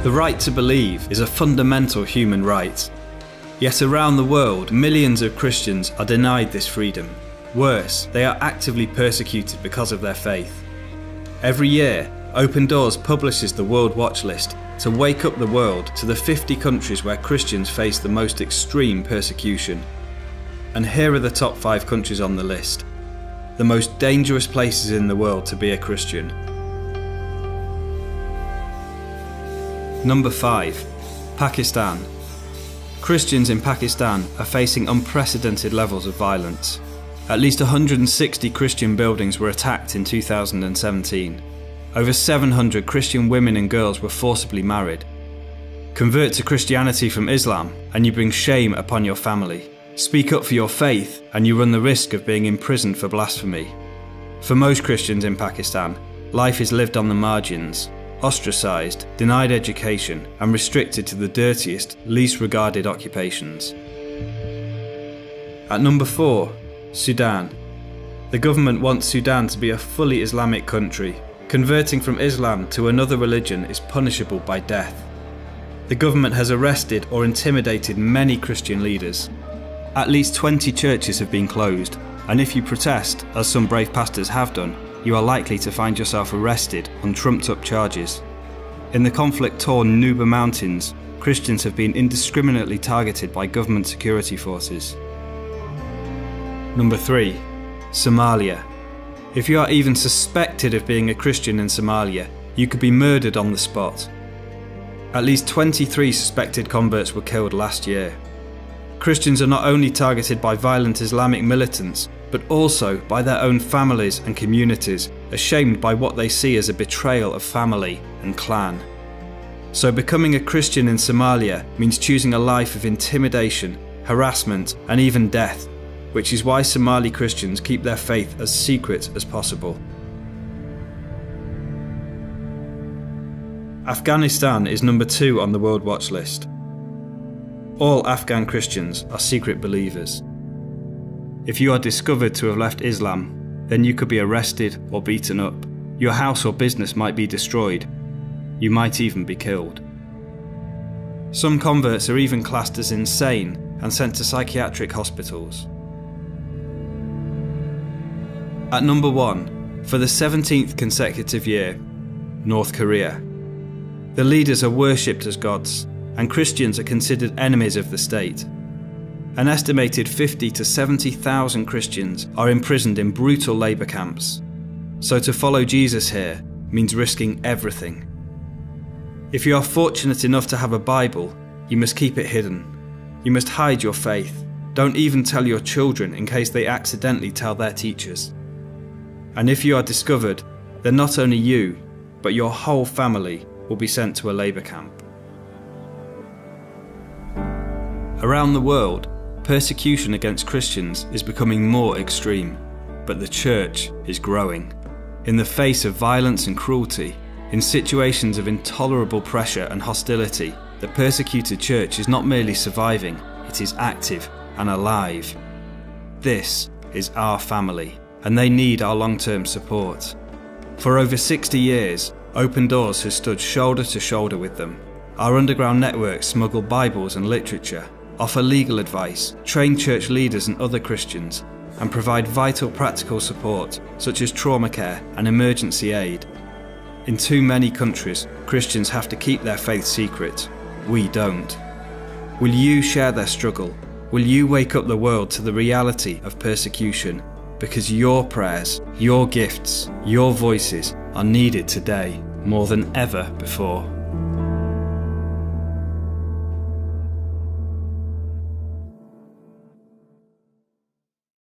The right to believe is a fundamental human right. Yet around the world, millions of Christians are denied this freedom. Worse, they are actively persecuted because of their faith. Every year, Open Doors publishes the World Watch List to wake up the world to the 50 countries where Christians face the most extreme persecution. And here are the top 5 countries on the list. The most dangerous places in the world to be a Christian. Number 5. Pakistan. Christians in Pakistan are facing unprecedented levels of violence. At least 160 Christian buildings were attacked in 2017. Over 700 Christian women and girls were forcibly married. Convert to Christianity from Islam and you bring shame upon your family. Speak up for your faith and you run the risk of being imprisoned for blasphemy. For most Christians in Pakistan, life is lived on the margins, ostracised, denied education, and restricted to the dirtiest, least regarded occupations. At number 4, Sudan. The government wants Sudan to be a fully Islamic country. Converting from Islam to another religion is punishable by death. The government has arrested or intimidated many Christian leaders. At least 20 churches have been closed, and if you protest, as some brave pastors have done, you are likely to find yourself arrested on trumped-up charges. In the conflict-torn Nuba Mountains, Christians have been indiscriminately targeted by government security forces. Number 3. Somalia. If you are even suspected of being a Christian in Somalia, you could be murdered on the spot. At least 23 suspected converts were killed last year. Christians are not only targeted by violent Islamic militants, but also by their own families and communities, ashamed by what they see as a betrayal of family and clan. So becoming a Christian in Somalia means choosing a life of intimidation, harassment, and even death, which is why Somali Christians keep their faith as secret as possible. Afghanistan is number 2 on the World Watch List. All Afghan Christians are secret believers. If you are discovered to have left Islam, then you could be arrested or beaten up. Your house or business might be destroyed. You might even be killed. Some converts are even classed as insane and sent to psychiatric hospitals. At number 1, for the 17th consecutive year, North Korea. The leaders are worshipped as gods, and Christians are considered enemies of the state. An estimated 50 to 70,000 Christians are imprisoned in brutal labour camps. So to follow Jesus here means risking everything. If you are fortunate enough to have a Bible, you must keep it hidden. You must hide your faith. Don't even tell your children in case they accidentally tell their teachers. And if you are discovered, then not only you, but your whole family will be sent to a labour camp. Around the world, persecution against Christians is becoming more extreme, but the church is growing. In the face of violence and cruelty, in situations of intolerable pressure and hostility, the persecuted church is not merely surviving, it is active and alive. This is our family, and they need our long-term support. For over 60 years, Open Doors has stood shoulder to shoulder with them. Our underground networks smuggle Bibles and literature, offer legal advice, train church leaders and other Christians, and provide vital practical support such as trauma care and emergency aid. In too many countries, Christians have to keep their faith secret. We don't. Will you share their struggle? Will you wake up the world to the reality of persecution? Because your prayers, your gifts, your voices are needed today more than ever before.